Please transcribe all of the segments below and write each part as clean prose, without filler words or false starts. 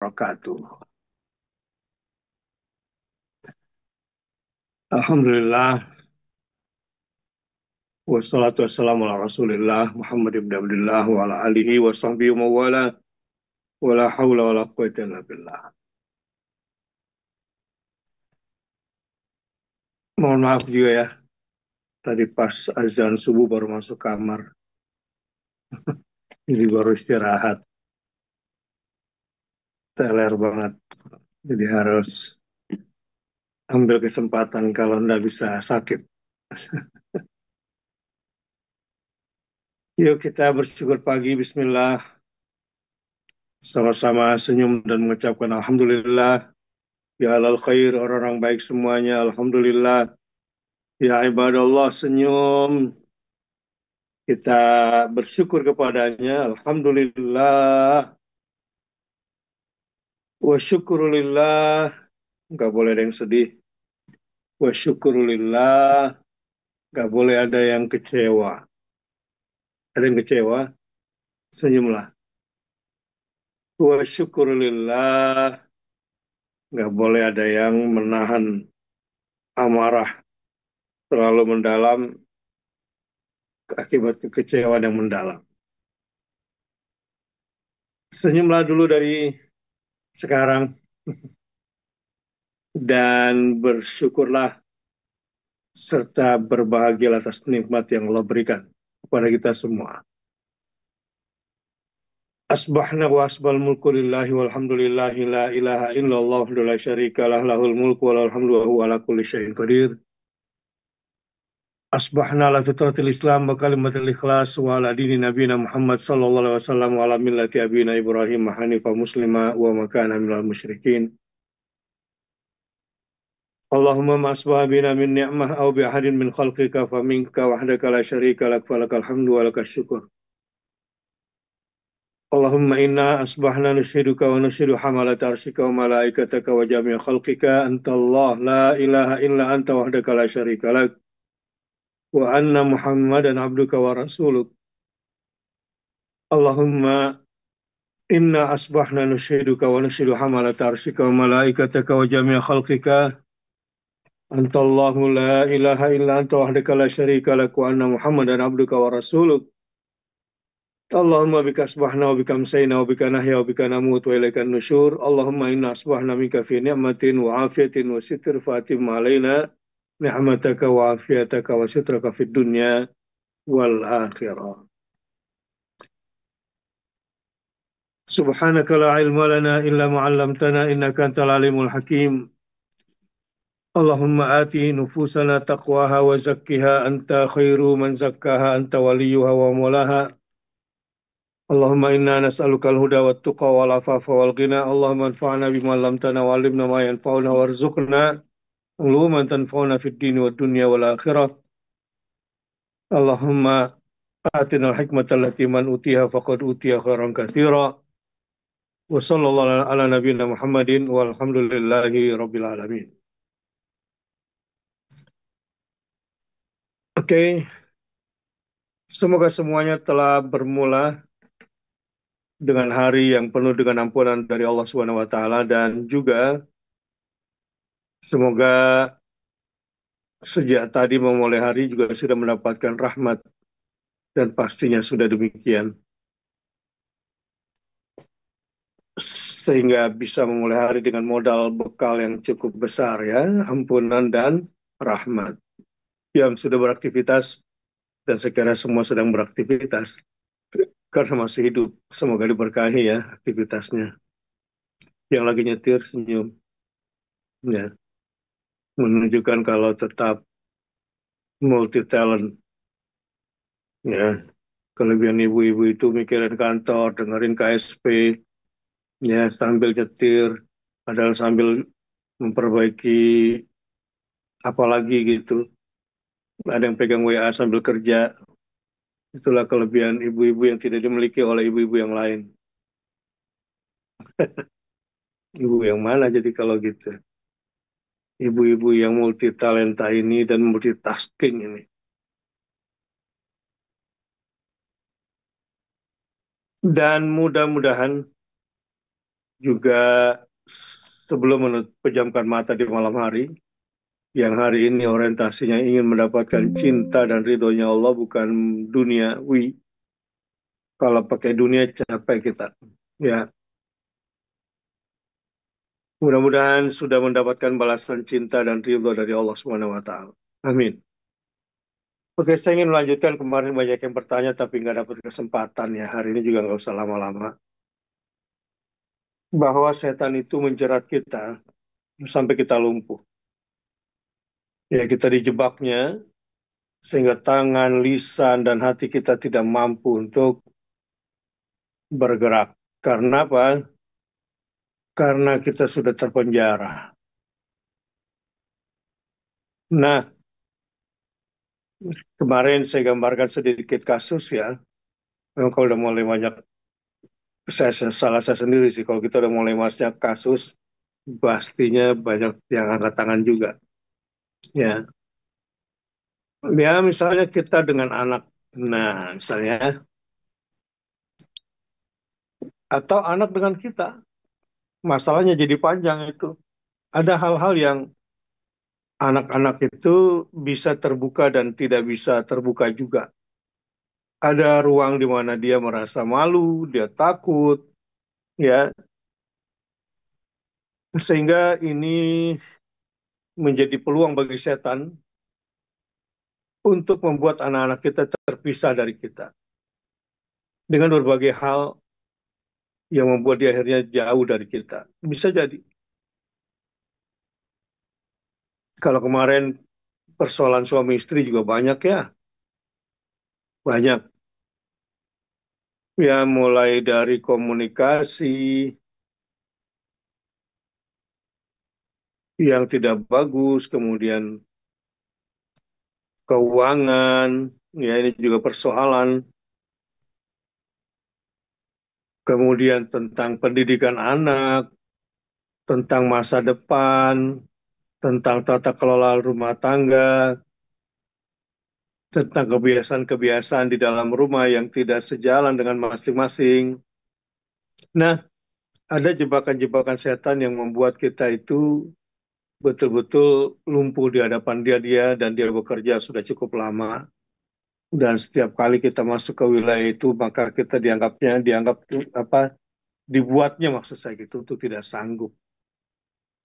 wabarakatuh. Alhamdulillah, wassalatu wassalamu ala rasulillah, Muhammad ibn Abdullah, wa ala alihi wa sahbihi wa mawala, wa la hawla wa la quwwata illa billah. Mohon maaf juga ya, tadi pas azan subuh baru masuk kamar, jadi baru istirahat, teler banget. Jadi harus ambil kesempatan kalau nggak bisa sakit. Yuk kita bersyukur pagi, bismillah. Sama-sama senyum dan mengucapkan Alhamdulillah. Ya alal khair, orang-orang baik semuanya, Alhamdulillah. Ya ibadallah, senyum. Kita bersyukur kepadanya. Alhamdulillah. Wa syukurulillah. Nggak boleh ada yang sedih. Wa syukurulillah. Nggak boleh ada yang kecewa. Ada yang kecewa, senyumlah. Wa syukurulillah. Nggak boleh ada yang menahan amarah terlalu mendalam akibat kekecewaan yang mendalam. Senyumlah dulu dari sekarang dan bersyukurlah serta berbahagia atas nikmat yang Allah berikan kepada kita semua. Asbahna wa asbal mulku lillahi walhamdulillahi la ilaha illallah wa la syarika lah lahul mulku wa lahul hamdu wa huwa ala kulli syai'in qadir. Asbahna ala fitratil Islam wa kalimatil ikhlas wa ala dini nabiyina Muhammad sallallahu alaihi wasallam wa ala millati abina Ibrahim hanifa muslima wa ma kana minal musyrikin. Allahumma ma asbaha bina min ni'mah aw bi ahadin min khalqika fa minka wahdaka la syarika lak falakal hamdu wa lakal syukur. Allahumma inna asbahna nushiduka wa nushidu hamalat arshika wa malaikataka wa jami'a khalqika anta Allah la ilaha illa anta wahdaka la syarika lak wa anna Muhammadan abduka wa rasuluk. Allahumma inna asbahna nushiduka wa nushidu hamalat arshika wa malaikataka wa jami'a khalqika anta Allah la ilaha illa anta wahdaka la syarika lak wa anna Muhammadan abduka wa rasuluk. Allahumma bika asbahna wa bika amsayna wa bika nahya wa bika namut wa ilaikan nusyur. Allahumma inna asbahna minka fi ni'matin wa afiyatin wa sitr fatim alaina ni'mataka wa afiyataka wa sitraka fid dunya wal akhirah. Subhanaka la ilma lana illa ma 'allamtana innaka antal alimul hakim. Allahumma ati nufusana taqwaha wa zakkiha anta khairu man zakkaha anta waliyuha wa mulaha. Allahumma inna nas'aluka al-huda wa tuqa wal afafa wal ghina. Allahumma anfa'na bima 'allamtana wa 'allimna ma yanfa'una warzuqna uluman tanfa'una fid dini wad dunya wal akhirah. Allahumma atina al-hikmata allati man utiha faqad utiya khairan katsira. Wa sallallahu ala nabiyyina Muhammadin walhamdulillahi rabbil alamin. Oke, semoga semuanya telah bermula dengan hari yang penuh dengan ampunan dari Allah Subhanahu wa taala dan juga semoga sejak tadi memulai hari juga sudah mendapatkan rahmat dan pastinya sudah demikian sehingga bisa memulai hari dengan modal bekal yang cukup besar ya, ampunan dan rahmat. Yang sudah beraktivitas dan sekarang semua sedang beraktivitas karena masih hidup, semoga diberkahi ya aktivitasnya. Yang lagi nyetir senyum ya, menunjukkan kalau tetap multi talent ya. Kelebihan ibu-ibu itu mikirin kantor, dengerin KSP, ya sambil nyetir, padahal sambil memperbaiki apa lagi gitu. Ada yang pegang WA sambil kerja. Itulah kelebihan ibu-ibu yang tidak dimiliki oleh ibu-ibu yang lain. Ibu yang mana jadi kalau gitu? Ibu-ibu yang multi talenta ini dan multitasking ini. Dan mudah-mudahan juga sebelum pejamkan mata di malam hari, yang hari ini orientasinya ingin mendapatkan cinta dan ridhonya Allah, bukan duniawi. Kalau pakai dunia capek kita. Ya, mudah-mudahan sudah mendapatkan balasan cinta dan ridho dari Allah Subhanahu wa taala. Amin. Oke, saya ingin melanjutkan, kemarin banyak yang bertanya tapi nggak dapat kesempatan ya. Hari ini juga nggak usah lama-lama. Bahwa setan itu menjerat kita sampai kita lumpuh. Ya, kita dijebaknya sehingga tangan, lisan, dan hati kita tidak mampu untuk bergerak. Karena apa? Karena kita sudah terpenjara. Nah, kemarin saya gambarkan sedikit kasus ya. Memang kalau udah mulai banyak, salah saya sendiri sih. Kalau kita udah mulai banyak kasus, pastinya banyak yang angkat tangan juga. Ya, ya misalnya kita dengan anak. Nah, misalnya, atau anak dengan kita. Masalahnya jadi panjang itu. Ada hal-hal yang anak-anak itu bisa terbuka dan tidak bisa terbuka juga. Ada ruang di mana dia merasa malu, dia takut, ya, sehingga ini menjadi peluang bagi setan untuk membuat anak-anak kita terpisah dari kita dengan berbagai hal yang membuat dia akhirnya jauh dari kita. Bisa jadi. Kalau kemarin persoalan suami istri juga banyak ya, banyak. Ya, mulai dari komunikasi yang tidak bagus, kemudian keuangan, ya ini juga persoalan, kemudian tentang pendidikan anak, tentang masa depan, tentang tata kelola rumah tangga, tentang kebiasaan-kebiasaan di dalam rumah yang tidak sejalan dengan masing-masing. Nah, ada jebakan-jebakan setan yang membuat kita itu betul-betul lumpuh di hadapan dia dan dia bekerja sudah cukup lama. Dan setiap kali kita masuk ke wilayah itu, maka kita dianggap apa, dibuatnya maksud saya gitu untuk tidak sanggup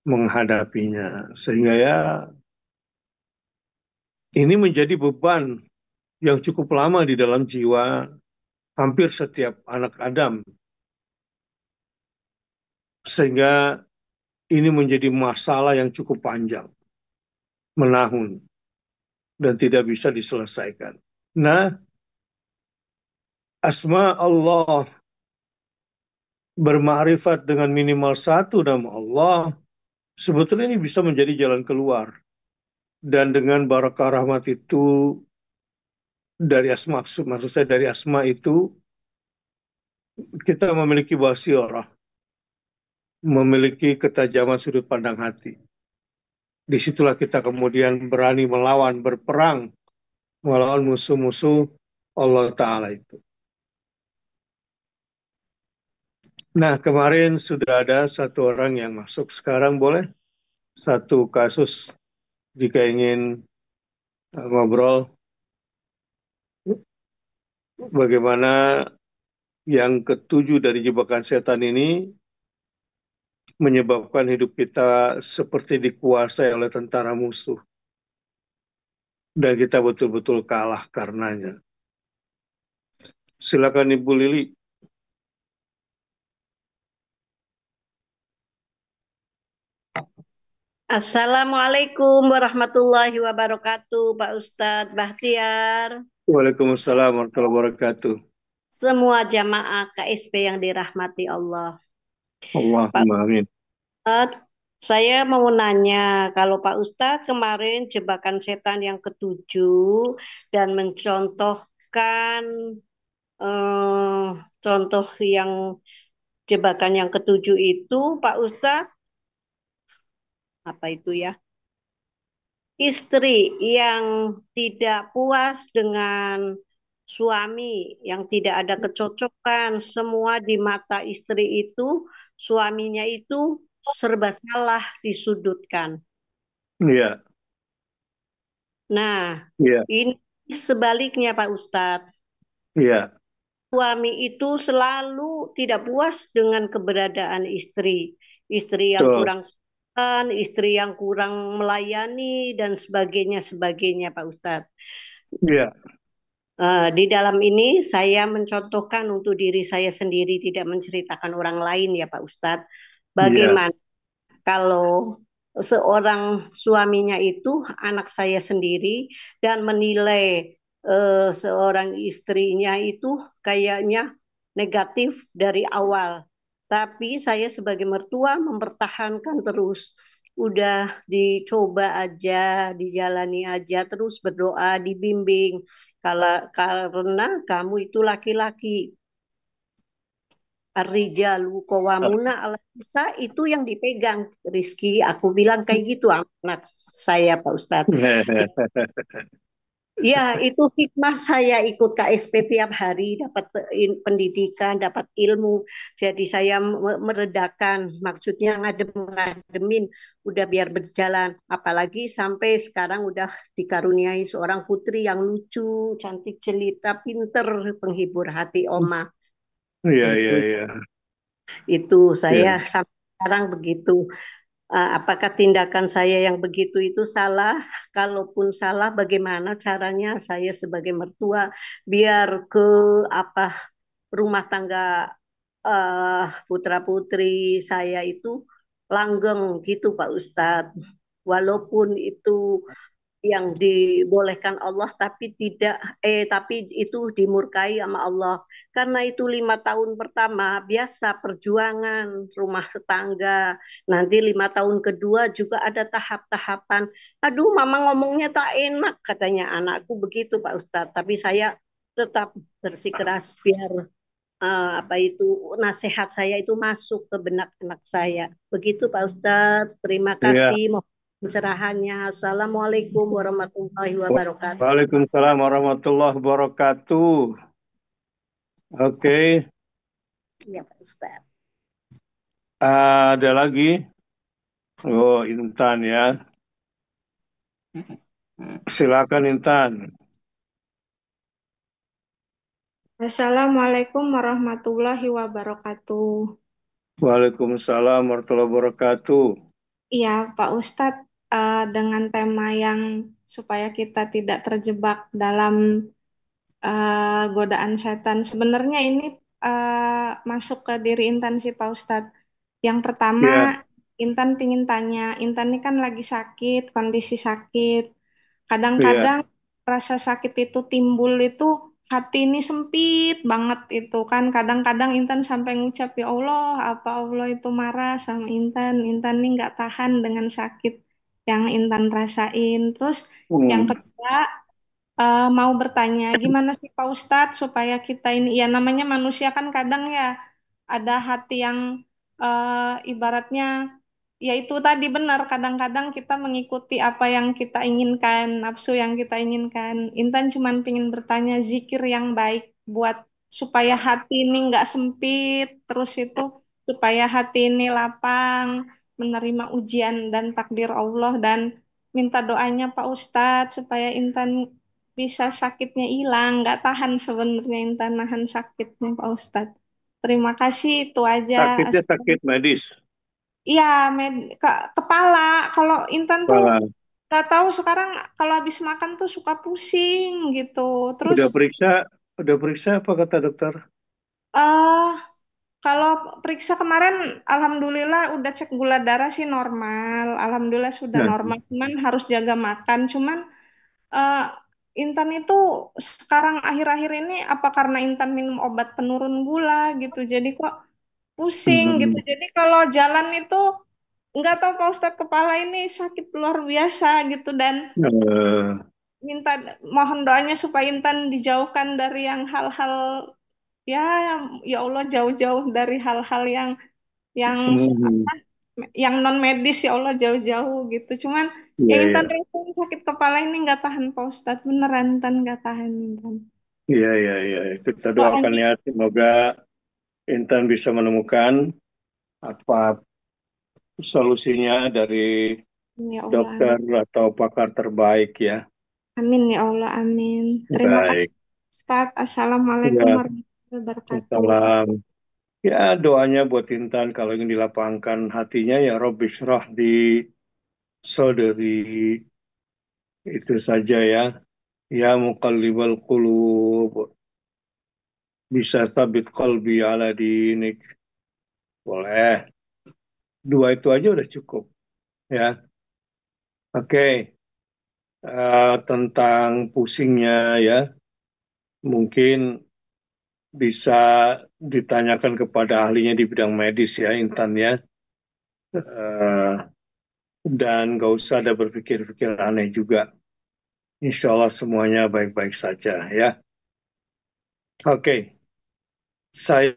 menghadapinya. Sehingga ya ini menjadi beban yang cukup lama di dalam jiwa hampir setiap anak Adam. Sehingga ini menjadi masalah yang cukup panjang, menahun, dan tidak bisa diselesaikan. Nah, asma Allah, bermakrifat dengan minimal satu nama Allah, sebetulnya ini bisa menjadi jalan keluar. Dan dengan barakah rahmat itu, dari asma, maksud saya dari asma itu, kita memiliki basirah, memiliki ketajaman sudut pandang hati. Disitulah kita kemudian berani melawan, berperang, melawan musuh-musuh Allah Ta'ala itu. Nah, kemarin sudah ada satu orang yang masuk. Sekarang boleh satu kasus jika ingin ngobrol bagaimana yang ketujuh dari jebakan setan ini menyebabkan hidup kita seperti dikuasai oleh tentara musuh dan kita betul-betul kalah karenanya. Silakan Ibu Lili. Assalamualaikum warahmatullahi wabarakatuh, Pak Ustadz Bahtiar, Waalaikumsalam warahmatullahi wabarakatuh. semua jamaah KSP yang dirahmati Allah. Pak Allahumma amin. Ustadz, saya mau nanya, kalau Pak Ustadz kemarin jebakan setan yang ketujuh dan mencontohkan eh, contoh yang jebakan yang ketujuh itu, Pak Ustadz, apa itu ya? Istri yang tidak puas dengan suami, yang tidak ada kecocokan, semua di mata istri itu suaminya itu serba salah disudutkan. Iya, Nah, iya, ini sebaliknya Pak Ustadz. iya, Suami itu selalu tidak puas dengan keberadaan istri. Istri yang betul. kurang sopan, istri yang kurang melayani, dan sebagainya, sebagainya Pak Ustadz. Iya, Di dalam ini saya mencontohkan untuk diri saya sendiri, tidak menceritakan orang lain ya Pak Ustadz. iya. Bagaimana kalau seorang suaminya itu anak saya sendiri dan menilai seorang istrinya itu kayaknya negatif dari awal. Tapi saya sebagai mertua mempertahankan terus. Udah dicoba aja, dijalani aja, terus berdoa, dibimbing. Karena kamu itu laki-laki, Ar-rijalu qawwamuna 'ala nisa, itu yang dipegang Rizky. Aku bilang kayak gitu anak saya Pak Ustadz. Ya, itu hikmah saya ikut KSP tiap hari, dapat pendidikan, dapat ilmu. Jadi saya meredakan, maksudnya ngadem-ngademin, udah biar berjalan. Apalagi sampai sekarang udah dikaruniai seorang putri yang lucu, cantik jelita, pinter, penghibur hati oma. Iya, iya, Itu iya. itu saya Iya. sampai sekarang begitu. Apakah tindakan saya yang begitu itu salah? Kalaupun salah, bagaimana caranya saya sebagai mertua biar ke apa rumah tangga putra putri saya itu langgeng gitu Pak Ustadz. Walaupun itu yang dibolehkan Allah tapi itu dimurkai sama Allah, karena itu 5 tahun pertama biasa perjuangan rumah tetangga, nanti 5 tahun kedua juga ada tahap-tahapan. Aduh mama ngomongnya tak enak katanya anakku begitu Pak Ustadz, tapi saya tetap bersikeras biar apa itu nasihat saya itu masuk ke benak anak saya. Begitu Pak Ustadz. Terima Iya. kasih mohon pencerahannya. Assalamualaikum warahmatullahi wabarakatuh. Waalaikumsalam warahmatullahi wabarakatuh. Oke, Ya Pak Ustadz. ada lagi? Oh, Intan ya. Silakan Intan. Assalamualaikum warahmatullahi wabarakatuh. Waalaikumsalam warahmatullahi wabarakatuh. Iya, Pak Ustadz, dengan tema yang supaya kita tidak terjebak dalam godaan setan. Sebenarnya ini masuk ke diri Intan sih, Pak Ustadz. Yang pertama, Ya, Intan pingin tanya, Intan ini kan lagi sakit, kondisi sakit. ya. Kadang-kadang rasa sakit itu timbul itu hati ini sempit banget itu kan. Kadang-kadang Intan sampai ngucap, ya Allah, apa Allah itu marah sama Intan. Intan ini nggak tahan dengan sakit yang Intan rasain. Terus yang Hmm. kedua, mau bertanya, gimana sih Pak Ustadz supaya kita ini, ya namanya manusia kan kadang ya ada hati yang ibaratnya, ya itu tadi benar, kadang-kadang kita mengikuti apa yang kita inginkan, nafsu yang kita inginkan. Intan cuman pengen bertanya zikir yang baik buat supaya hati ini nggak sempit, terus itu supaya hati ini lapang, menerima ujian dan takdir Allah, dan minta doanya Pak Ustadz supaya Intan bisa sakitnya hilang, nggak tahan sebenarnya Intan nahan sakitnya Pak Ustadz. Terima kasih, itu aja. Sakitnya sakit medis. Iya, kepala. Kalau Intan tuh Kepala. nggak tahu sekarang kalau habis makan tuh suka pusing gitu. Terus Udah periksa? Udah periksa apa kata dokter? eh kalau periksa kemarin, alhamdulillah udah cek gula darah sih normal. Alhamdulillah sudah Nah, normal. Cuman harus jaga makan. Cuman eh, Intan itu sekarang akhir-akhir ini apa karena Intan minum obat penurun gula gitu. Jadi kok pusing gitu. hmm. Jadi kalau jalan itu nggak tahu Pak Ustadz, kepala ini sakit luar biasa gitu, dan Eh, minta mohon doanya supaya Intan dijauhkan dari yang hal-hal, ya ya Allah, jauh-jauh dari hal-hal yang hmm. yang non medis, ya Allah, jauh-jauh gitu. Cuman Iya, yang iya. Intan rasain sakit kepala ini nggak tahan Pak Ustadz, beneran Intan nggak tahan Intan. Iya, iya, iya. Kita doakan Doanya ya, semoga Intan bisa menemukan apa solusinya dari Ya Allah, dokter atau pakar terbaik ya. amin ya Allah, amin. Terima kasih, Baik. Ustaz. Assalamualaikum Ya, warahmatullahi wabarakatuh. salam. Ya, doanya buat Intan kalau ingin dilapangkan hatinya ya Robbi syrah di saudari itu saja ya. Ya muqallibal qulub bisa sabit qalbi ala dinik. Boleh. Dua itu aja udah cukup ya. Oke. Tentang pusingnya ya, mungkin bisa ditanyakan kepada ahlinya di bidang medis ya, Intan ya. Eh, dan nggak usah ada berpikir-pikir aneh juga. Insya Allah semuanya baik-baik saja ya. Oke, saya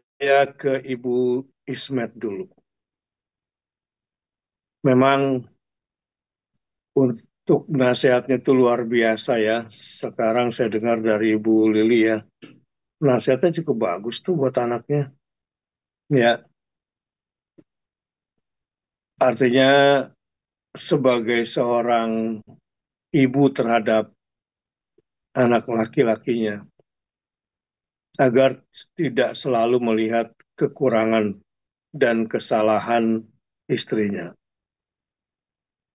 ke Ibu Ismet dulu. Memang untuk nasihatnya itu luar biasa ya. Sekarang saya dengar dari Ibu Lili ya. Nasihatnya cukup bagus tuh buat anaknya. Ya, artinya sebagai seorang ibu terhadap anak laki-lakinya agar tidak selalu melihat kekurangan dan kesalahan istrinya.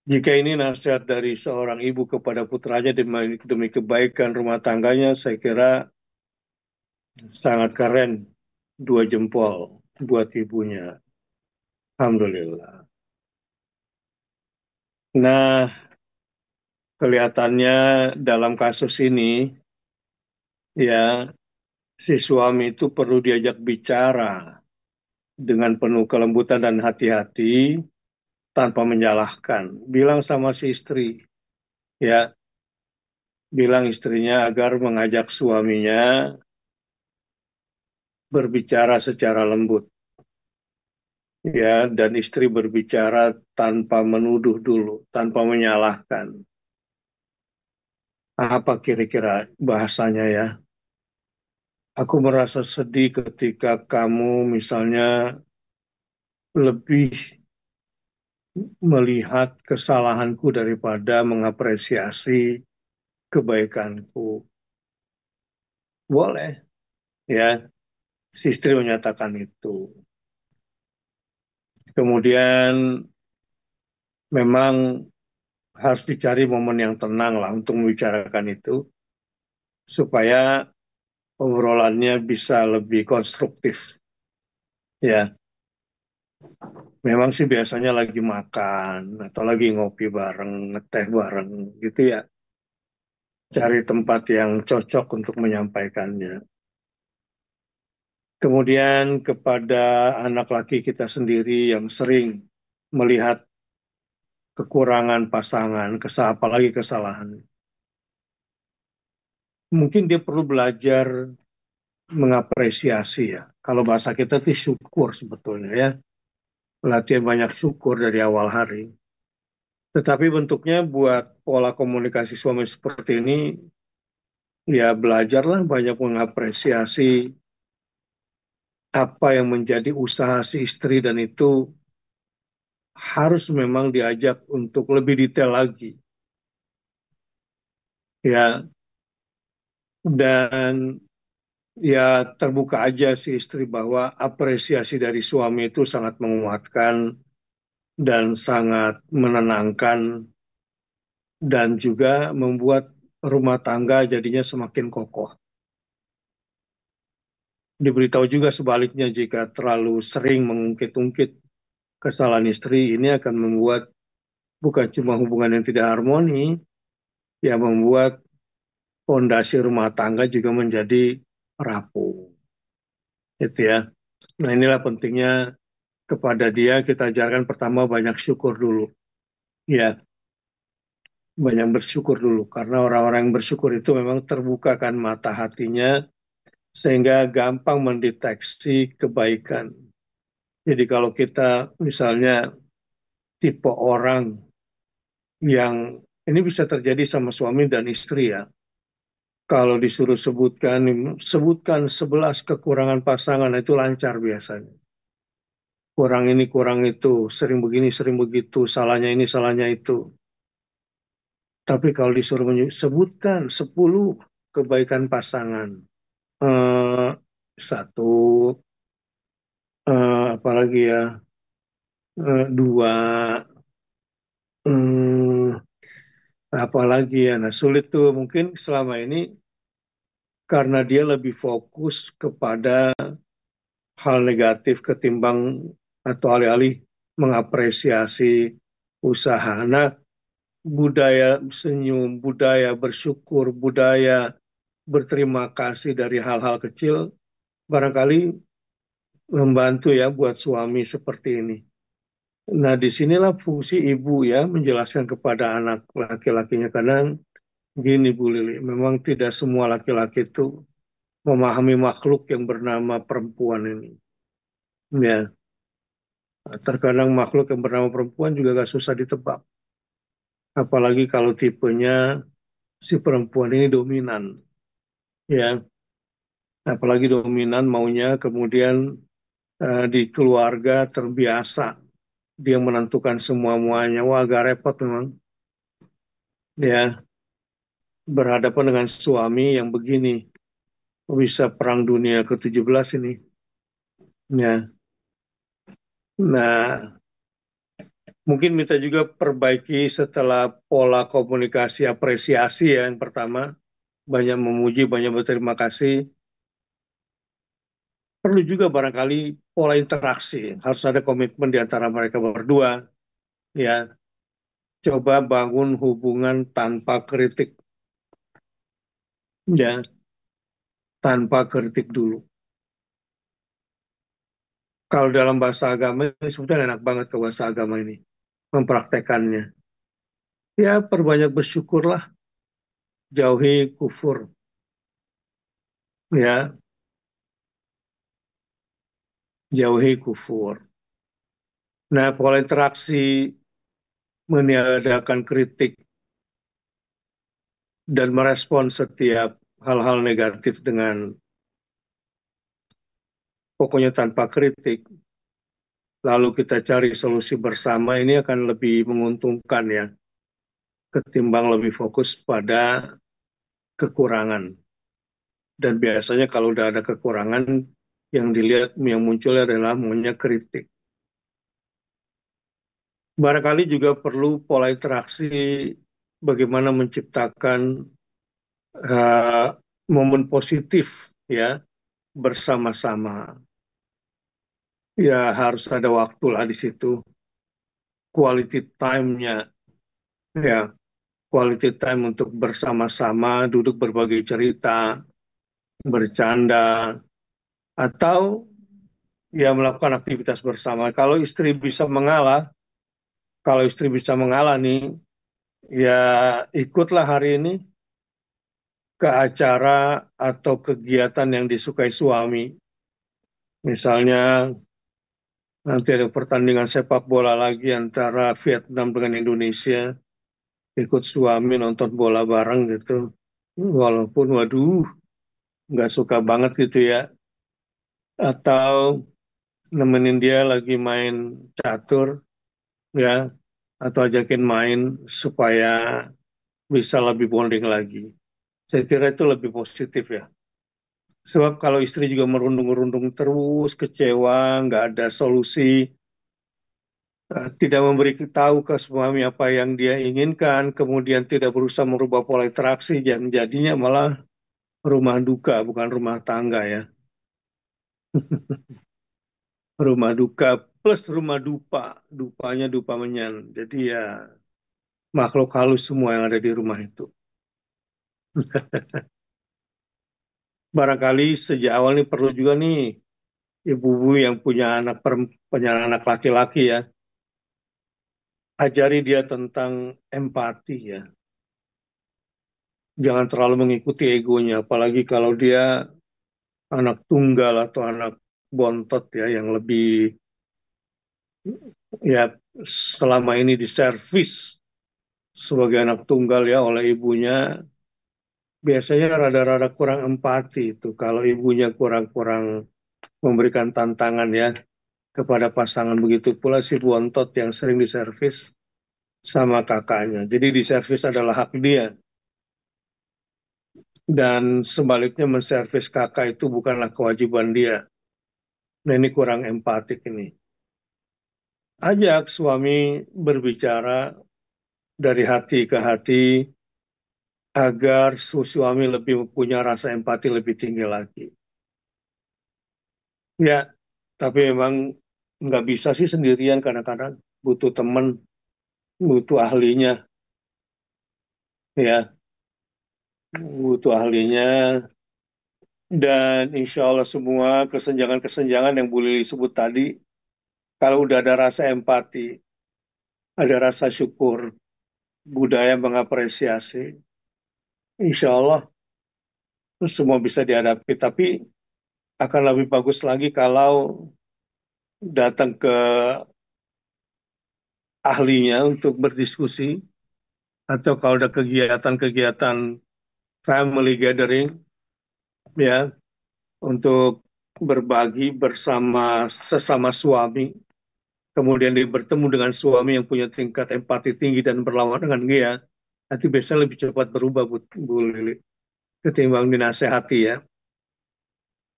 Jika ini nasihat dari seorang ibu kepada putranya demi kebaikan rumah tangganya, saya kira sangat keren. Dua jempol buat ibunya. Alhamdulillah. Nah, kelihatannya dalam kasus ini, ya, si suami itu perlu diajak bicara dengan penuh kelembutan dan hati-hati tanpa menyalahkan. Bilang sama si istri, ya, bilang istrinya agar mengajak suaminya berbicara secara lembut, ya, dan istri berbicara tanpa menuduh dulu, tanpa menyalahkan. Apa kira-kira bahasanya ya? Aku merasa sedih ketika kamu misalnya lebih melihat kesalahanku daripada mengapresiasi kebaikanku. Boleh, ya, si istri menyatakan itu. Kemudian memang harus dicari momen yang tenang lah untuk membicarakan itu, supaya obrolannya bisa lebih konstruktif. Ya, memang sih biasanya lagi makan atau lagi ngopi bareng, ngeteh bareng gitu ya. Cari tempat yang cocok untuk menyampaikannya. Kemudian kepada anak laki kita sendiri yang sering melihat kekurangan pasangan, apalagi kesalahan. Mungkin dia perlu belajar mengapresiasi ya. Kalau bahasa kita itu syukur sebetulnya ya. Latihan banyak syukur dari awal hari. Tetapi bentuknya buat pola komunikasi suami seperti ini, ya belajarlah banyak mengapresiasi apa yang menjadi usaha si istri dan itu harus memang diajak untuk lebih detail lagi. Ya, dan ya terbuka aja si istri bahwa apresiasi dari suami itu sangat menguatkan dan sangat menenangkan dan juga membuat rumah tangga jadinya semakin kokoh. Diberitahu juga sebaliknya jika terlalu sering mengungkit-ungkit kesalahan istri ini akan membuat bukan cuma hubungan yang tidak harmoni, ya membuat fondasi rumah tangga juga menjadi rapuh. Gitu ya. Nah inilah pentingnya kepada dia kita ajarkan pertama banyak syukur dulu. Ya, banyak bersyukur dulu karena orang-orang yang bersyukur itu memang terbukakan mata hatinya sehingga gampang mendeteksi kebaikan. Jadi kalau kita misalnya tipe orang yang ini bisa terjadi sama suami dan istri ya. Kalau disuruh sebutkan 11 kekurangan pasangan itu lancar biasanya. kurang ini, kurang itu, sering begini, sering begitu, salahnya ini, salahnya itu. Tapi kalau disuruh sebutkan 10 kebaikan pasangan, eh, satu, apalagi ya, dua, hmm, apalagi ya, nah sulit tuh mungkin selama ini karena dia lebih fokus kepada hal negatif ketimbang atau alih-alih mengapresiasi usaha. Nah, budaya senyum, budaya bersyukur, budaya berterima kasih dari hal-hal kecil barangkali membantu ya buat suami seperti ini. Nah, disinilah fungsi ibu ya menjelaskan kepada anak laki-lakinya karena gini Bu Lili, memang tidak semua laki-laki itu memahami makhluk yang bernama perempuan ini. Ya, terkadang makhluk yang bernama perempuan juga gak susah ditebak. Apalagi kalau tipenya si perempuan ini dominan. Ya, apalagi dominan maunya kemudian di keluarga terbiasa dia menentukan semua-muanya. Wah, agak repot memang. Ya, berhadapan dengan suami yang begini. Bisa perang dunia ke-17 ini. Ya, nah mungkin kita juga perbaiki setelah pola komunikasi apresiasi ya. Yang pertama, banyak memuji, banyak berterima kasih. Perlu juga barangkali pola interaksi. Harus ada komitmen di antara mereka berdua. Ya, coba bangun hubungan tanpa kritik. Ya, tanpa kritik dulu. Kalau dalam bahasa agama ini sebetulnya enak banget ke bahasa agama ini. Mempraktekannya. Ya, perbanyak bersyukurlah. Jauhi kufur. Ya, jauhi kufur. Nah, pola interaksi meniadakan kritik dan merespon setiap hal-hal negatif dengan pokoknya tanpa kritik, lalu kita cari solusi bersama ini akan lebih menguntungkan ya, ketimbang lebih fokus pada kekurangan. Dan biasanya kalau udah ada kekurangan, yang dilihat, yang muncul adalah maunya kritik. Barangkali juga perlu pola interaksi bagaimana menciptakan uh, momen positif ya bersama-sama. Ya harus ada waktu lah di situ. Quality time-nya ya quality time untuk bersama-sama duduk berbagi cerita, bercanda atau ya melakukan aktivitas bersama. Kalau istri bisa mengalah nih, ya ikutlah hari ini ke acara atau kegiatan yang disukai suami. Misalnya nanti ada pertandingan sepak bola lagi antara Vietnam dengan Indonesia, ikut suami nonton bola bareng gitu. Walaupun, waduh, nggak suka banget gitu ya. Atau nemenin dia lagi main catur, ya. Atau ajakin main supaya bisa lebih bonding lagi. Saya kira itu lebih positif ya. Sebab kalau istri juga merundung-rundung terus, kecewa, nggak ada solusi, tidak memberi tahu ke suami apa yang dia inginkan, kemudian tidak berusaha merubah pola interaksi, yang jadinya malah rumah duka, bukan rumah tangga ya. Rumah duka plus rumah dupa, dupanya dupa menyan. Jadi ya makhluk halus semua yang ada di rumah itu. Barangkali sejak awal nih perlu juga nih ibu-ibu yang punya anak laki-laki ya, ajari dia tentang empati ya. Jangan terlalu mengikuti egonya, apalagi kalau dia anak tunggal atau anak bontot ya yang lebih ya selama ini diservis sebagai anak tunggal ya oleh ibunya, biasanya rada-rada kurang empati itu kalau ibunya kurang-kurang memberikan tantangan ya. kepada pasangan. Begitu pula si bontot yang sering diservis sama kakaknya. Jadi diservis adalah hak dia. Dan sebaliknya menservis kakak itu bukanlah kewajiban dia. Nah ini kurang empatik ini. Ajak suami berbicara dari hati ke hati agar suami lebih punya rasa empati lebih tinggi lagi. Ya, tapi memang nggak bisa sih sendirian kadang-kadang butuh teman, butuh ahlinya, ya, butuh ahlinya. Dan insya Allah semua kesenjangan-kesenjangan yang Bu Lili sebut tadi, kalau udah ada rasa empati, ada rasa syukur, budaya mengapresiasi, insya Allah semua bisa dihadapi. Tapi akan lebih bagus lagi kalau datang ke ahlinya untuk berdiskusi, atau kalau ada kegiatan-kegiatan family gathering, ya, untuk berbagi bersama sesama suami, kemudian dia bertemu dengan suami yang punya tingkat empati tinggi dan berlawan dengan dia, nanti biasanya lebih cepat berubah, Bu Lili, ketimbang dinasehati ya.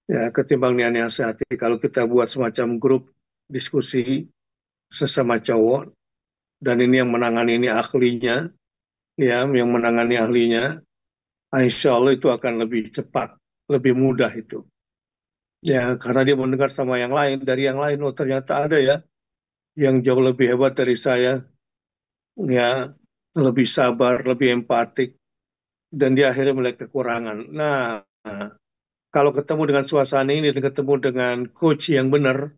Ya, ketimbang dinasehati. Kalau kita buat semacam grup diskusi sesama cowok, dan ini yang menangani ini ahlinya, ya, yang menangani ahlinya, insya Allah itu akan lebih cepat, lebih mudah itu. Ya, karena dia mendengar sama yang lain, dari yang lain, oh ternyata ada ya, yang jauh lebih hebat dari saya, ya, lebih sabar, lebih empatik, dan dia akhirnya melihat kekurangan. Nah, kalau ketemu dengan suasana ini, dan ketemu dengan coach yang benar,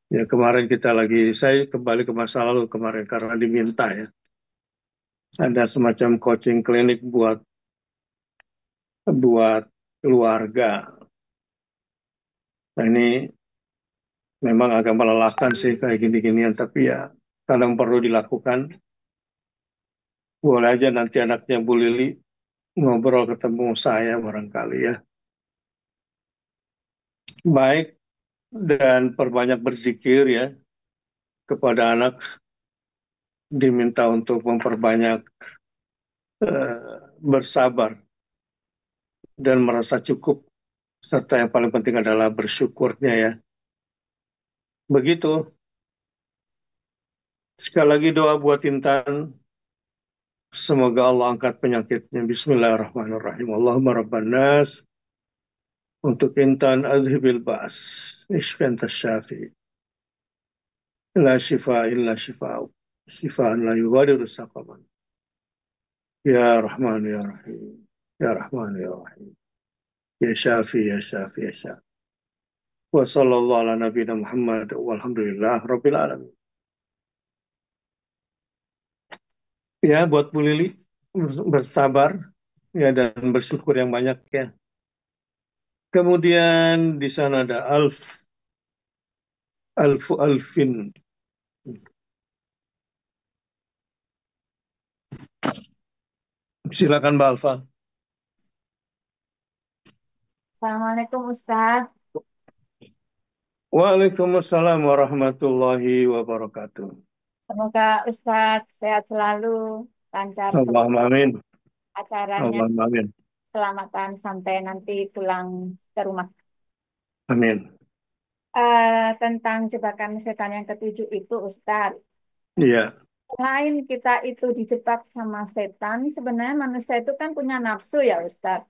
ya kemarin saya kembali ke masa lalu kemarin karena diminta ya, ada semacam coaching klinik buat buat keluarga. Nah ini memang agak melelahkan sih kayak gini-ginian, tapi ya kadang perlu dilakukan. Boleh aja nanti anaknya Bu Lili ngobrol ketemu saya barangkali ya. Baik, dan perbanyak berzikir ya, kepada anak diminta untuk memperbanyak bersabar dan merasa cukup, serta yang paling penting adalah bersyukurnya ya. Begitu. Sekali lagi doa buat Intan, semoga Allah angkat penyakitnya. Bismillahirrahmanirrahim. Allahumma rabban nas, untuk Intan adhibil ba'as, ishfi anta syafi, la shifa illa shifa'u, shifaan la yughadiru saqaman. Ya Rahman ya Rahim, ya Rahman ya Rahim, ya Syafi ya Syafi ya Syafi. Wa sallallahu ala nabiyina Muhammad walhamdulillah rabbil alamin. Ya buat Bu Lili, bersabar ya dan bersyukur yang banyak ya. Kemudian di sana ada Alfin. Silakan Mbak Alfa. Assalamualaikum Ustadz. Waalaikumsalam warahmatullahi wabarakatuh. Semoga Ustadz sehat selalu, lancar semua Allahumma amin. acaranya, Allahumma amin. selamatan sampai nanti pulang ke rumah. Amin. Tentang jebakan setan yang ketujuh itu Ustadz, Iya, selain kita itu dijebak sama setan, sebenarnya manusia itu kan punya nafsu ya Ustadz.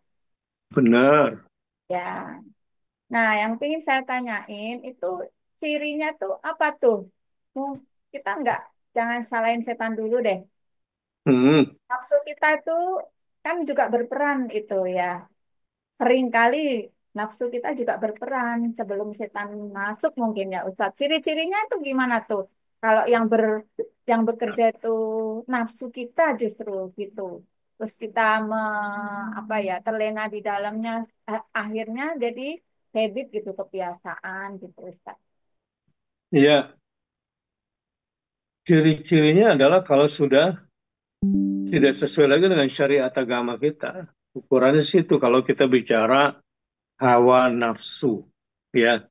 benar. Ya. Nah, yang ingin saya tanyain itu cirinya tuh apa tuh? Hmm, Kita nggak, jangan salahin setan dulu deh. Hmm, Nafsu kita itu kan juga berperan itu ya. Seringkali nafsu kita juga berperan sebelum setan masuk mungkin ya Ustadz. Ciri-cirinya itu gimana tuh? Kalau yang bekerja itu nafsu kita justru gitu. Terus kita apa ya terlena di dalamnya, akhirnya jadi habit gitu, kebiasaan gitu Ustadz. iya. Ciri-cirinya adalah kalau sudah tidak sesuai lagi dengan syariat agama kita. Ukurannya sih itu kalau kita bicara hawa nafsu, ya.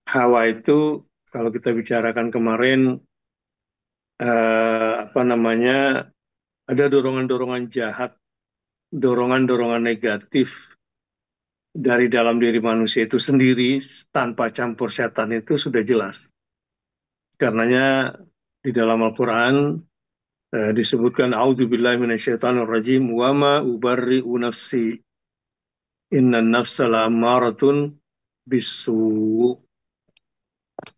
Hawa itu kalau kita bicarakan kemarin apa namanya ada dorongan-dorongan jahat, dorongan-dorongan negatif dari dalam diri manusia itu sendiri tanpa campur setan itu sudah jelas. Karenanya di dalam Al-Quran disebutkan A'udzubillahi minasyaitonirrajim wa ma ubarri'u nafsi innan nafsa la'ammaratun bisu.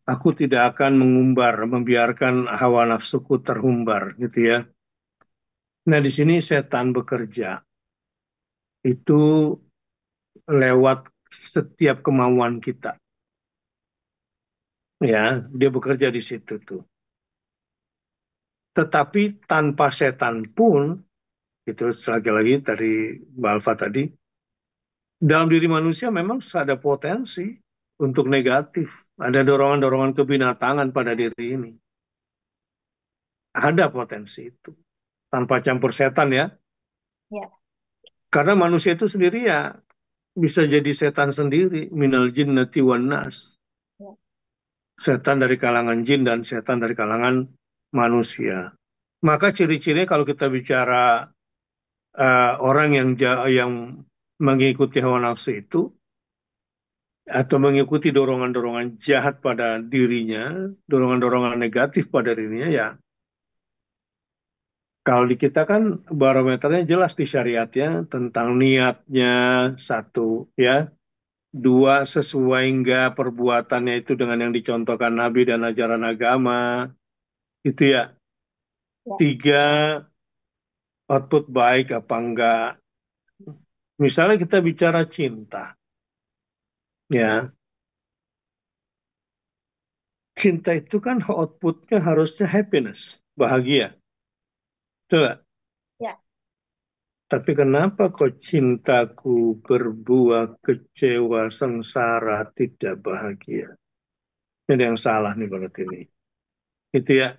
Aku tidak akan mengumbar, membiarkan hawa nafsuku terhumbar, gitu ya. Nah, di sini setan bekerja itu lewat setiap kemauan kita, ya. Dia bekerja di situ tuh. Tetapi tanpa setan pun, itu lagi-lagi dari Mbak Alfa tadi, dalam diri manusia memang ada potensi untuk negatif. Ada dorongan-dorongan kebinatangan pada diri ini. Ada potensi itu. Tanpa campur setan ya. Ya. Karena manusia itu sendiri ya bisa jadi setan sendiri. Minal jinnati wan nas. Ya. Setan dari kalangan jin dan setan dari kalangan manusia. Maka ciri-cirinya kalau kita bicara orang yang mengikuti hawa nafsu itu atau mengikuti dorongan-dorongan jahat pada dirinya, dorongan-dorongan negatif pada dirinya, ya kalau di kita kan barometernya jelas di syariatnya tentang niatnya satu, ya, dua sesuai enggak perbuatannya itu dengan yang dicontohkan Nabi dan ajaran agama, itu ya, Ya. tiga output baik apa enggak. Misalnya kita bicara cinta, ya, cinta itu kan outputnya harusnya happiness, bahagia. Betul nggak? Ya. Tapi kenapa kok cintaku berbuah kecewa, sengsara, tidak bahagia? Ini yang salah nih berarti ini. Itu ya,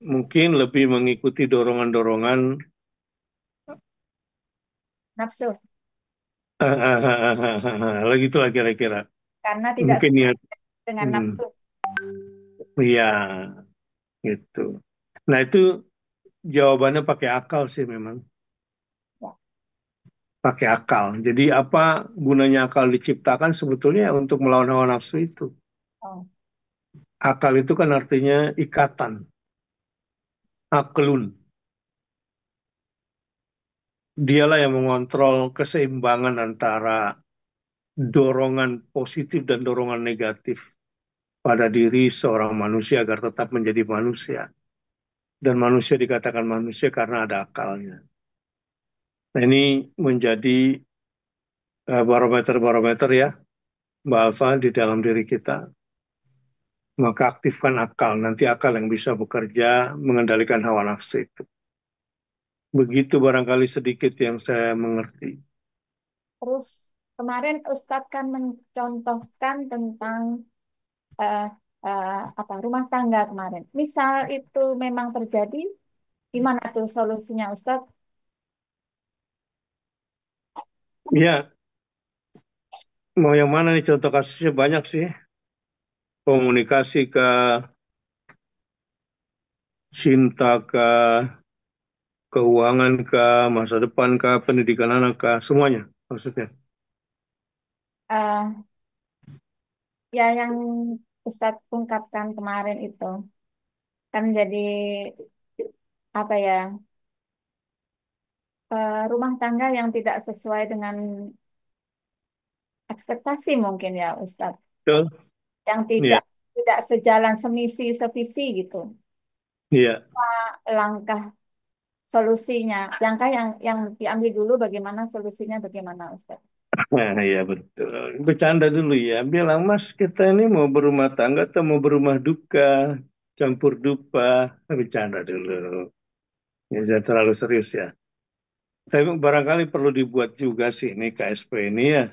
mungkin lebih mengikuti dorongan-dorongan Nafsu. lagi itulah kira-kira. Karena tidak Mungkin ya, dengan nafsu. iya, gitu. Nah itu jawabannya pakai akal sih memang. Ya. Pakai akal. Jadi apa gunanya akal diciptakan sebetulnya untuk melawan hawa nafsu itu? Oh. Akal itu kan artinya ikatan. Aklun. Dialah yang mengontrol keseimbangan antara dorongan positif dan dorongan negatif pada diri seorang manusia agar tetap menjadi manusia. Dan manusia dikatakan manusia karena ada akalnya. Nah ini menjadi barometer-barometer ya, Mbak Alfa, di dalam diri kita. Maka aktifkan akal, nanti akal yang bisa bekerja mengendalikan hawa nafsu itu. Begitu barangkali sedikit yang saya mengerti. Terus kemarin Ustadz kan mencontohkan tentang eh, apa rumah tangga kemarin. Misal itu memang terjadi, gimana tuh solusinya Ustadz? Ya, mau yang mana nih contoh kasusnya banyak sih. Komunikasi ke cinta ke keuangan ke masa depan ke pendidikan anak ke semuanya maksudnya. Eh, ya yang Ustadz ungkapkan kemarin itu kan jadi apa ya rumah tangga yang tidak sesuai dengan ekspektasi mungkin ya Ustadz, Betul? yang Iya, tidak sejalan semisi sevisi gitu. iya. Langkah solusinya, langkah yang diambil dulu bagaimana solusinya bagaimana Ustadz? Nah, iya betul. Bercanda dulu ya. Bilang, Mas, kita ini mau berumah tangga atau mau berumah duka, campur dupa. Bercanda dulu. Ya, jangan terlalu serius ya. Tapi barangkali perlu dibuat juga sih ini KSP ini ya.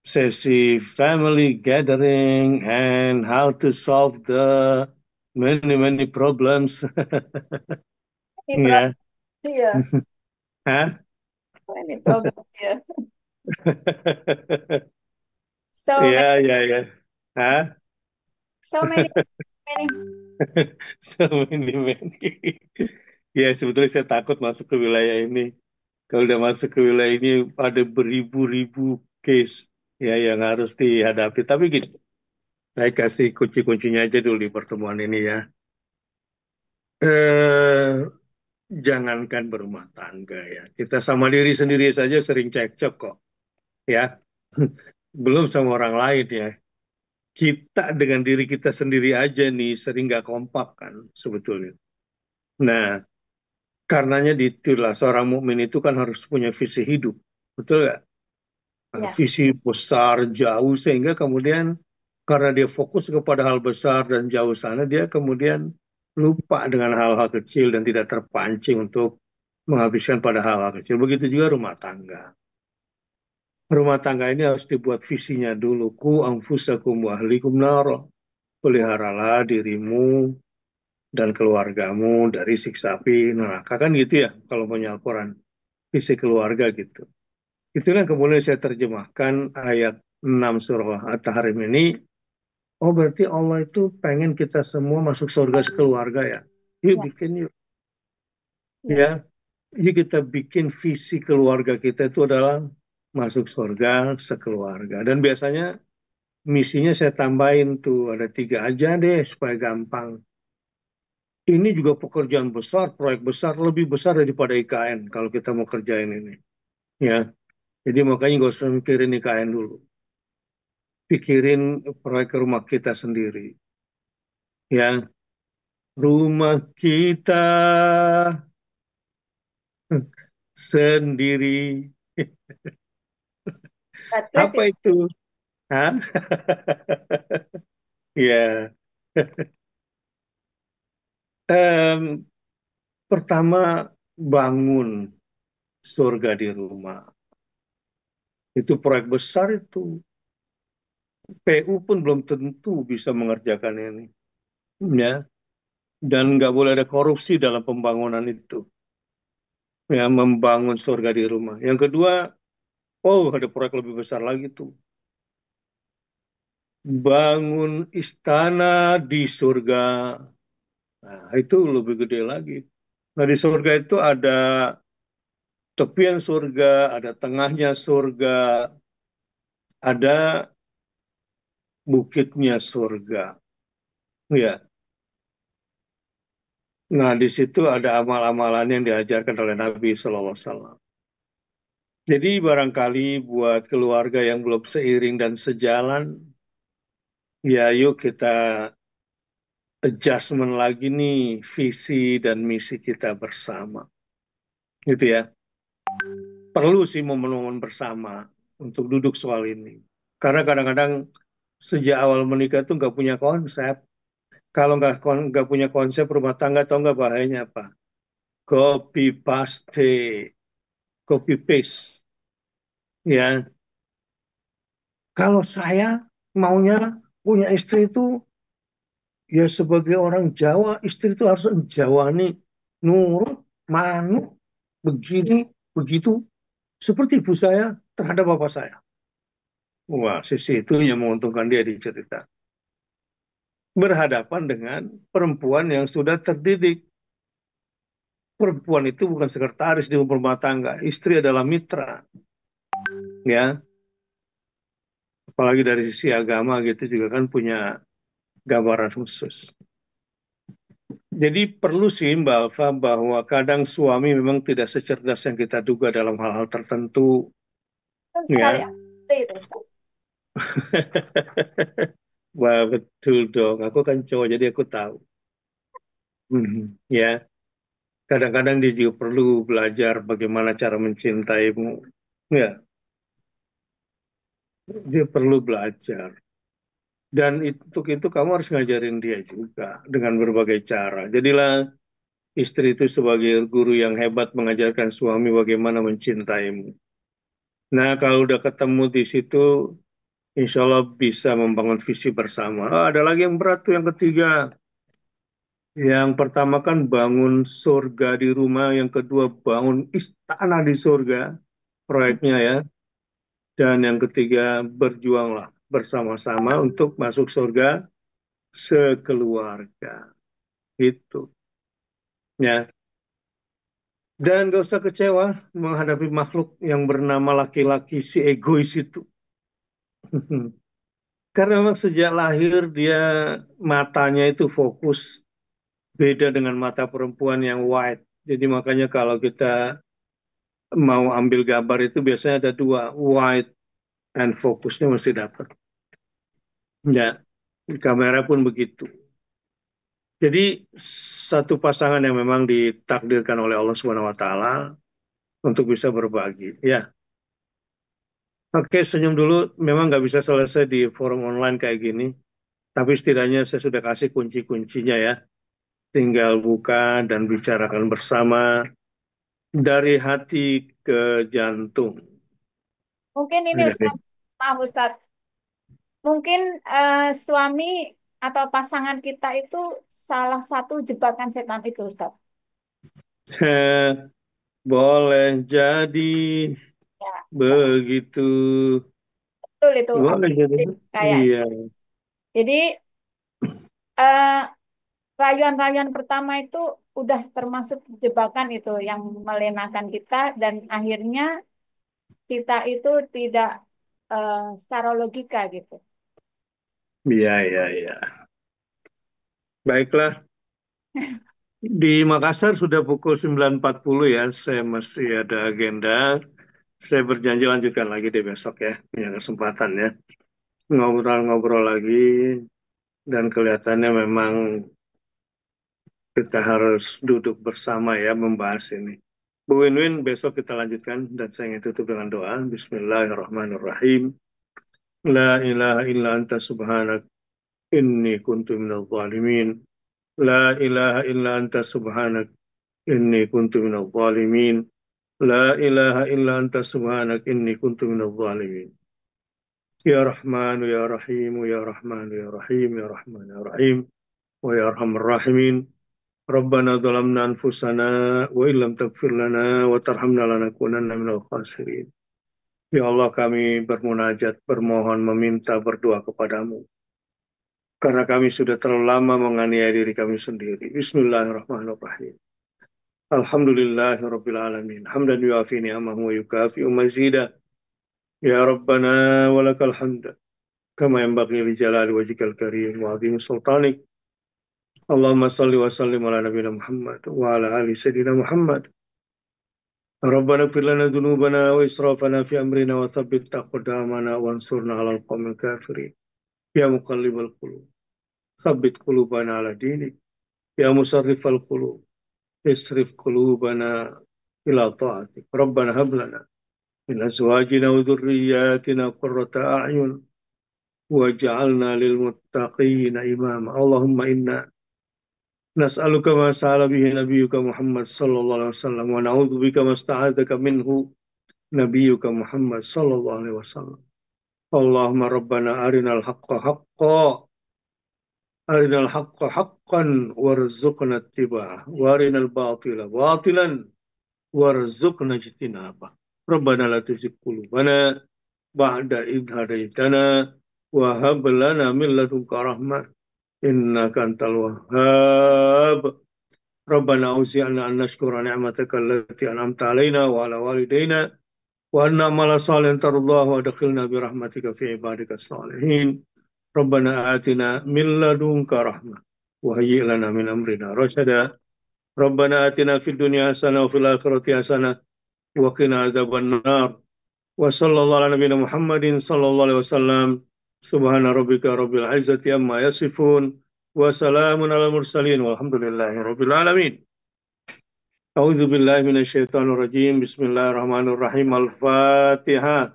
Sesi family gathering and how to solve the many problems. Ini Ya. problem ya, Hah? ini problem ya. So Ya, ya, ya. Hah? So many, many. So many. Ya, sebetulnya saya takut masuk ke wilayah ini. Kalau udah masuk ke wilayah ini ada beribu-ribu case ya yang harus dihadapi. Tapi gini, saya kasih kunci-kuncinya aja dulu di pertemuan ini ya. Eh, Jangankan berumah tangga ya. Kita sama diri sendiri saja sering cekcok kok ya. Belum sama orang lain ya. Kita dengan diri kita sendiri aja nih sering nggak kompak kan sebetulnya. Nah, karenanya itulah seorang mukmin itu kan harus punya visi hidup. Betul nggak? Nah, Ya, visi besar jauh sehingga kemudian karena dia fokus kepada hal besar dan jauh sana dia kemudian lupa dengan hal-hal kecil dan tidak terpancing untuk menghabiskan pada hal-hal kecil. Begitu juga rumah tangga. Rumah tangga ini harus dibuat visinya dulu. Ku anfusakum wa ahlikum naro. Peliharalah dirimu dan keluargamu dari siksa api neraka. Kan gitu ya kalau punya Al-Quran. Visi keluarga gitu. Itulah yang kemudian saya terjemahkan ayat 6 surah At-Tahrim ini. Oh berarti Allah itu pengen kita semua masuk surga sekeluarga ya. Yuk ya, bikin yuk. ya. Ya, yuk kita bikin visi keluarga kita itu adalah masuk surga sekeluarga. Dan biasanya misinya saya tambahin tuh ada 3 aja deh supaya gampang. Ini juga pekerjaan besar, proyek besar, lebih besar daripada IKN kalau kita mau kerjain ini. Ya, jadi makanya nggak usah mikirin IKN dulu. Pikirin proyek rumah kita sendiri. Ya, rumah kita sendiri. God bless Apa it. itu? Hah? Ya, em, pertama bangun surga di rumah. Itu proyek besar itu. PU pun belum tentu bisa mengerjakan ini. Ya, dan nggak boleh ada korupsi dalam pembangunan itu. Ya, membangun surga di rumah. Yang kedua, oh ada proyek lebih besar lagi tuh. Bangun istana di surga. Nah, itu lebih gede lagi. Nah, di surga itu ada tepian surga, ada tengahnya surga, ada bukitnya surga. Ya. Nah, di situ ada amal-amalan yang diajarkan oleh Nabi Sallallahu Alaihi Wasallam. Jadi barangkali buat keluarga yang belum seiring dan sejalan, ya yuk kita adjustment lagi nih visi dan misi kita bersama. Gitu ya. Perlu sih momen-momen bersama untuk duduk soal ini. Karena kadang-kadang sejak awal menikah tuh nggak punya konsep. Kalau nggak punya konsep rumah tangga, tau nggak bahayanya apa? Copy paste, copy paste. Ya, kalau saya maunya punya istri itu ya sebagai orang Jawa, istri itu harus menjawani, nurut, manut, begini, begitu, seperti ibu saya terhadap bapak saya. Wah, sisi itu yang menguntungkan dia di cerita. Berhadapan dengan perempuan yang sudah terdidik. Perempuan itu bukan sekretaris di rumah tangga, istri adalah mitra, ya. Apalagi dari sisi agama gitu juga kan punya gambaran khusus. Jadi perlu sih Mbak Alfa bahwa kadang suami memang tidak secerdas yang kita duga dalam hal-hal tertentu, Betul sekali. ya. Seperti itu, Ustaz. Wah betul dong, aku kan cowok jadi aku tahu. Ya, kadang-kadang dia juga perlu belajar bagaimana cara mencintaimu. Ya, dia perlu belajar. Dan untuk itu kamu harus ngajarin dia juga dengan berbagai cara. Jadilah istri itu sebagai guru yang hebat mengajarkan suami bagaimana mencintaimu. Nah, kalau udah ketemu di situ, insya Allah bisa membangun visi bersama. Ah, ada lagi yang berat tuh, yang ketiga. Yang pertama kan bangun surga di rumah, yang kedua bangun istana di surga, proyeknya ya. Dan yang ketiga berjuanglah bersama-sama untuk masuk surga sekeluarga. Gitu. Ya. Dan gak usah kecewa menghadapi makhluk yang bernama laki-laki si egois itu. Karena memang sejak lahir dia matanya itu fokus, beda dengan mata perempuan yang wide. Jadi makanya kalau kita mau ambil gambar itu biasanya ada dua, wide and fokusnya mesti dapat. Ya, di kamera pun begitu. Jadi satu pasangan yang memang ditakdirkan oleh Allah Subhanahu wa taala untuk bisa berbagi. Ya, oke, senyum dulu. Memang nggak bisa selesai di forum online kayak gini, tapi setidaknya saya sudah kasih kunci-kuncinya ya. Tinggal buka dan bicarakan bersama dari hati ke jantung. Mungkin ini Ustadz, maaf Ustadz, mungkin suami atau pasangan kita itu salah satu jebakan setan itu Ustadz. Boleh jadi Ya, begitu. betul itu. Boleh jadi. Kayak, Iya. jadi eh, rayuan-rayuan pertama itu udah termasuk jebakan itu yang melenakan kita dan akhirnya kita itu tidak secara logika gitu. Iya, iya, iya. Baiklah. Di Makassar sudah pukul 9.40 ya. Saya masih ada agenda. Saya berjanji lanjutkan lagi deh besok ya. Punya kesempatan ya. Ngobrol-ngobrol lagi. Dan kelihatannya memang kita harus duduk bersama ya membahas ini. Bu Winwin, besok kita lanjutkan. Dan saya ingin tutup dengan doa. Bismillahirrahmanirrahim. La ilaha illa anta subhanak. Inni kuntu minal zalimin. La ilaha illa anta subhanak. Inni kuntu minal zalimin. La ilaha illa anta subhanak. Inni kuntu minal zalimin. Ya Rahman, Ya Rahim, Ya Rahman, Ya Rahim, Ya Rahman, Ya Rahim, wa Ya Arhamar Rahimin. Rabbana zalamna anfusana wa illam taghfir lana wa tarhamna lanakunanna minal khasirin. Ya Allah, kami bermunajat, bermohon, meminta, berdoa kepadamu. Karena kami sudah terlalu lama menganiaya diri kami sendiri. Bismillahirrahmanirrahim. Alhamdulillahirabbil alamin. Hamdan yuafi ni'amahu wa yukafi'u mazida. Ya Rabbana walakal hamd. Kama yanbaghi li jalali wajhikal karim wa 'azimi sultanik. Allahumma salli wa sallim ala nabiyina Muhammad wa ala ali sayyidina Muhammad. Rabbana ighfir lana dhunubana wa israfana fi amrina wa thabbit aqdamana wansurna 'alal qawmil kafirin. Ya muqallibal qulub, tsabbit qulubana 'ala dinik. Ya musarrifal qulub, isrif qulubana ila ta'atik. Rabbana hab lana min azwajina wa dhurriyyatina qurrata a'yun waj'alna lil muttaqina imama. Allahumma inna nas'aluka ma sa'ala bihi nabiyyuka Muhammad sallallahu alaihi wasallam wa na'udzu bika ma sta'adzaka minhu nabiyyuka Muhammad sallallahu alaihi wasallam. Allahumma rabbana arinal haqqa haqqan arinal haqqa haqqan warzuqna ittiba'ah wa arinal batila batilan warzuqna ijtinabah. Rabbana la tuzigh qulubana ba'da idh hadaitana wa hab lana min ladunka rahmah innaka antal wahhab. Rabbana auzi'na an nashkura ni'mataka allati an'amta 'alaina wa 'ala walidayna wa an na'mala salihan tardahu wa adkhilna bi rahmatika fi ibadikas salihin. Rabbana atina min ladunka rahmah wa hayyi' lana min amrina rasyada. Rabbana atina fid dunya hasanah wa fil akhirati hasanah wa qina adzabannar. Wa sallallahu ala nabiyyina Muhammadin sallallahu alaihi wasallam. Subhana rabbika rabbil izzati amma yasifun wa salamun alal mursalin walhamdulillahi rabbil alamin. A'udzu billahi minasyaitonir rajim. Bismillahirrahmanirrahim. Al-Fatihah.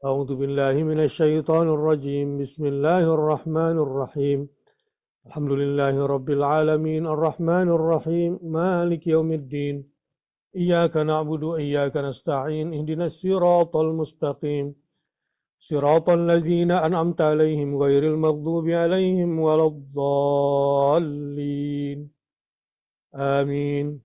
أعوذ بالله من الشيطان الرجيم بسم الله الرحمن الرحيم الحمد لله رب العالمين الرحمن الرحيم مالك يوم الدين إياك نعبد وإياك نستعين اهدنا الصراط المستقيم صراط الذين أنعمت عليهم غير المغضوب عليهم ولا الضالين آمين